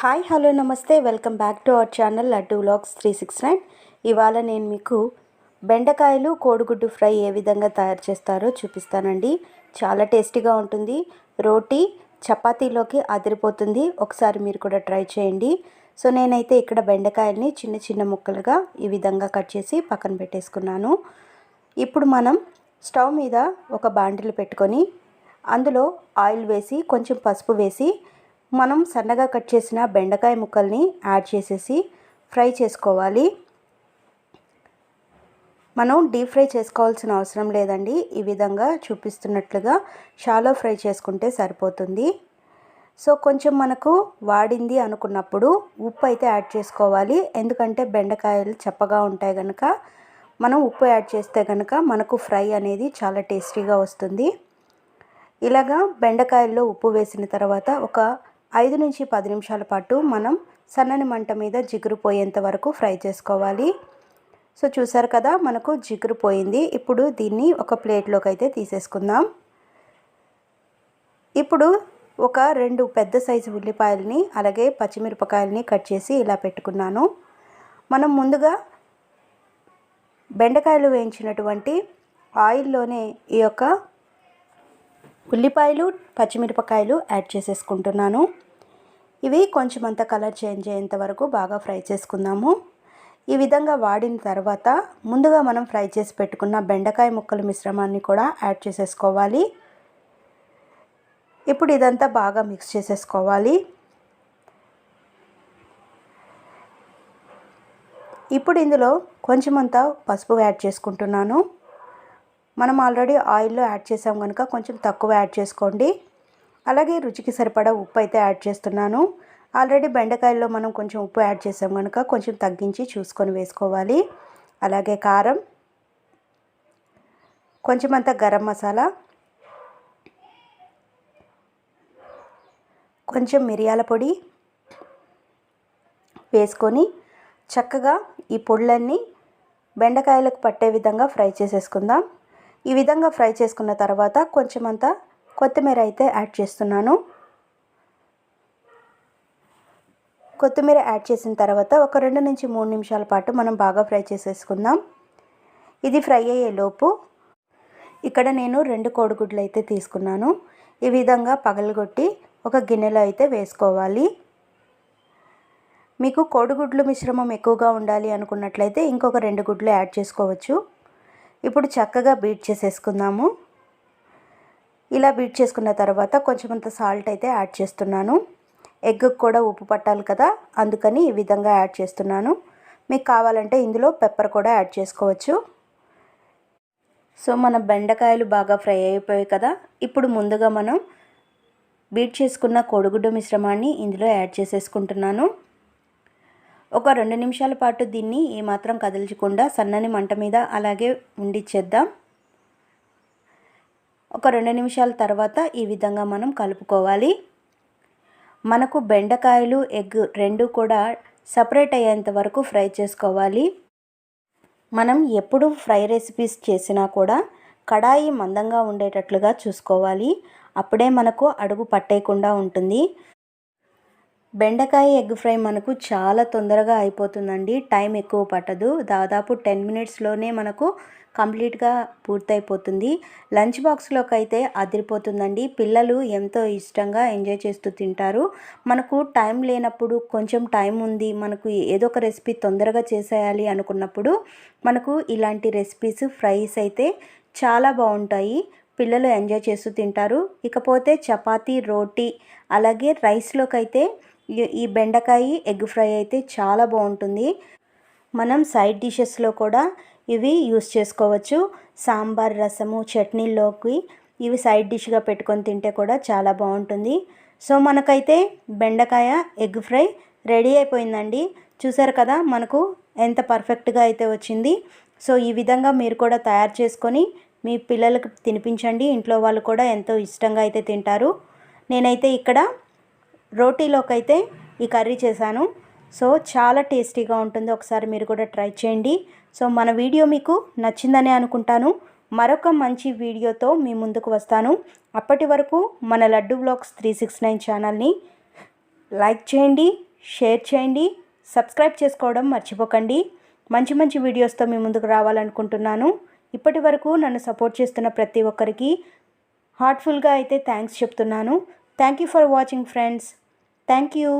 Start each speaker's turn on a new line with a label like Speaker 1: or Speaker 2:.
Speaker 1: Hi hello నమస్తే welcome back to our channel laddu vlogs 369. ఇవాళ నేను మీకు బెండకాయలు కోడిగుడ్డు ఫ్రై ఏ విధంగా తయారు చేస్తారో చూపిస్తానండి. చాలా టేస్టీగా ఉంటుంది. రోటీ చపాతీలోకి అదిరిపోతుంది. ఒకసారి మీరు కూడా ట్రై చేయండి. సో నేనైతే ఇక్కడ బెండకాయల్ని చిన్న చిన్న ముక్కలుగా ఈ విధంగా కట్ చేసి పక్కన పెట్టేసుకున్నాను. ఇప్పుడు మనం స్టవ్ మీద ఒక బాండిల్ పెట్టుకొని అందులో ఆయిల్ వేసి కొంచెం పసుపు వేసి మనం సన్నగా కట్ చేసిన బెండకాయ ముక్కల్ని యాడ్ చేసేసి ఫ్రై చేసుకోవాలి. మనం డీప్ ఫ్రై చేసుకోవాల్సిన అవసరం లేదండి. ఈ విధంగా చూపిస్తున్నట్లుగా షాలో ఫ్రై చేసుకుంటే సరిపోతుంది. సో కొంచెం మనకు వాడింది అనుకున్నప్పుడు ఉప్పు అయితే యాడ్ చేసుకోవాలి. ఎందుకంటే బెండకాయలు చప్పగా ఉంటాయి కనుక మనం ఉప్పు యాడ్ చేస్తే కనుక మనకు ఫ్రై అనేది చాలా టేస్టీగా వస్తుంది. ఇలాగా బెండకాయల్లో ఉప్పు వేసిన తర్వాత ఒక 5 నుంచి 10 నిమిషాల పాటు మనం సన్నని మంట మీద జిగురు పోయేంత వరకు ఫ్రై చేసుకోవాలి. సో చూసారు కదా, మనకు జిగురు పోయింది. ఇప్పుడు దీన్ని ఒక ప్లేట్లోకి అయితే తీసేసుకుందాం. ఇప్పుడు ఒక 2 పెద్ద సైజు ఉల్లిపాయలని అలాగే పచ్చిమిరపకాయలని కట్ చేసి ఇలా పెట్టుకున్నాను. మనం ముందుగా బెండకాయలు వేయించినటువంటి ఆయిల్లోనే ఈ యొక్క ఉల్లిపాయలు పచ్చిమిరపకాయలు యాడ్ చేసేసుకుంటున్నాను. ఇవి కొంచెం అంత కలర్ చేంజ్ అయ్యేంత వరకు బాగా ఫ్రై చేసుకుందాము. ఈ విధంగా వాడిన తర్వాత ముందుగా మనం ఫ్రై చేసి పెట్టుకున్న బెండకాయ ముక్కల మిశ్రమాన్ని కూడా యాడ్ చేసేసుకోవాలి. ఇప్పుడు ఇదంతా బాగా మిక్స్ చేసేసుకోవాలి. ఇప్పుడు ఇందులో కొంచెం అంతా పసుపు యాడ్ చేసుకుంటున్నాను. మనం ఆల్రెడీ ఆయిల్లో యాడ్ చేసాం కనుక కొంచెం తక్కువ యాడ్ చేసుకోండి. అలాగే రుచికి సరిపడా ఉప్పు అయితే యాడ్ చేస్తున్నాను. ఆల్రెడీ బెండకాయల్లో మనం కొంచెం ఉప్పు యాడ్ చేసాం కనుక కొంచెం తగ్గించి చూసుకొని వేసుకోవాలి. అలాగే కారం, కొంచెం అంత గరం మసాలా, కొంచెం మిరియాల పొడి వేసుకొని చక్కగా ఈ పొడులన్నీ బెండకాయలకు పట్టే విధంగా ఫ్రై చేసేసుకుందాం. ఈ విధంగా ఫ్రై చేసుకున్న తర్వాత కొంచెం అంత కొత్తిమీర అయితే యాడ్ చేస్తున్నాను. కొత్తిమీర యాడ్ చేసిన తర్వాత ఒక 2 నుంచి 3 నిమిషాల పాటు మనం బాగా ఫ్రై చేసేసుకుందాం. ఇది ఫ్రై అయ్యే లోపు ఇక్కడ నేను 2 కోడిగుడ్లు అయితే తీసుకున్నాను. ఈ విధంగా పగలగొట్టి ఒక గిన్నెలో అయితే వేసుకోవాలి. మీకు కోడిగుడ్లు మిశ్రమం ఎక్కువగా ఉండాలి అనుకున్నట్లయితే ఇంకొక 2 గుడ్లు యాడ్ చేసుకోవచ్చు. ఇప్పుడు చక్కగా బీట్ చేసేసుకుందాము. ఇలా బీట్ చేసుకున్న తర్వాత కొంచెం అంత సాల్ట్ అయితే యాడ్ చేస్తున్నాను. ఎగ్కి కూడా ఉప్పు పట్టాలి కదా, అందుకని ఈ విధంగా యాడ్ చేస్తున్నాను. మీకు కావాలంటే ఇందులో పెప్పర్ కూడా యాడ్ చేసుకోవచ్చు. సో మన బెండకాయలు బాగా ఫ్రై అయిపోయాయి కదా. ఇప్పుడు ముందుగా మనం బీట్ చేసుకున్న కోడిగుడ్డు మిశ్రమాన్ని ఇందులో యాడ్ చేసేసుకుంటున్నాను. ఒక 2 నిమిషాల పాటు దీన్ని ఏమాత్రం కదిలించకుండా సన్నని మంట మీద అలాగే ఉండిచ్చేద్దాం. ఒక 2 నిమిషాల తర్వాత ఈ విధంగా మనం కలుపుకోవాలి. మనకు బెండకాయలు ఎగ్ రెండు కూడా సపరేట్ అయ్యేంత వరకు ఫ్రై చేసుకోవాలి. మనం ఎప్పుడు ఫ్రై రెసిపీస్ చేసినా కూడా కడాయి మందంగా ఉండేటట్లుగా చూసుకోవాలి. అప్పుడే మనకు అడుగు పట్టేయకుండా ఉంటుంది. బెండకాయ ఎగ్ ఫ్రై మనకు చాలా తొందరగా అయిపోతుందండి. టైం ఎక్కువ పట్టదు. దాదాపు 10 మినిట్స్లోనే మనకు కంప్లీట్గా పూర్తయిపోతుంది. లంచ్ బాక్స్లోకి అయితే అదిరిపోతుందండి. పిల్లలు ఎంతో ఇష్టంగా ఎంజాయ్ చేస్తూ తింటారు. మనకు టైం లేనప్పుడు, కొంచెం టైం ఉంది, మనకు ఏదో ఒక రెసిపీ తొందరగా చేసేయాలి అనుకున్నప్పుడు మనకు ఇలాంటి రెసిపీస్ ఫ్రైస్ అయితే చాలా బాగుంటాయి. పిల్లలు ఎంజాయ్ చేస్తూ తింటారు. ఇకపోతే చపాతీ, రోటీ అలాగే రైస్లోకి అయితే ఈ బెండకాయ ఎగ్ ఫ్రై అయితే చాలా బాగుంటుంది. మనం సైడ్ డిషెస్లో కూడా ఇవి యూస్ చేసుకోవచ్చు. సాంబార్, రసము, చట్నీలోకి ఇవి సైడ్ డిష్గా పెట్టుకొని తింటే కూడా చాలా బాగుంటుంది. సో మనకైతే బెండకాయ ఎగ్ ఫ్రై రెడీ అయిపోయిందండి. చూసారు కదా మనకు ఎంత పర్ఫెక్ట్గా అయితే వచ్చింది. సో ఈ విధంగా మీరు కూడా తయారు చేసుకొని మీ పిల్లలకు తినిపించండి. ఇంట్లో వాళ్ళు కూడా ఎంతో ఇష్టంగా అయితే తింటారు. నేనైతే ఇక్కడ రోటీలోకి అయితే ఈ కర్రీ చేశాను. సో చాలా టేస్టీగా ఉంటుంది. ఒకసారి మీరు కూడా ట్రై చేయండి. సో మన వీడియో మీకు నచ్చిందని అనుకుంటాను. మరొక మంచి వీడియోతో మీ ముందుకు వస్తాను. అప్పటి వరకు మన లడ్డు వ్లాగ్స్ 369 ఛానల్ని లైక్ చేయండి, షేర్ చేయండి, సబ్స్క్రైబ్ చేసుకోవడం మర్చిపోకండి. మంచి మంచి వీడియోస్తో మీ ముందుకు రావాలనుకుంటున్నాను. ఇప్పటి వరకు నన్ను సపోర్ట్ చేస్తున్న ప్రతి ఒక్కరికి హార్ట్ఫుల్గా అయితే థ్యాంక్స్ చెప్తున్నాను. Thank you for watching friends. Thank you.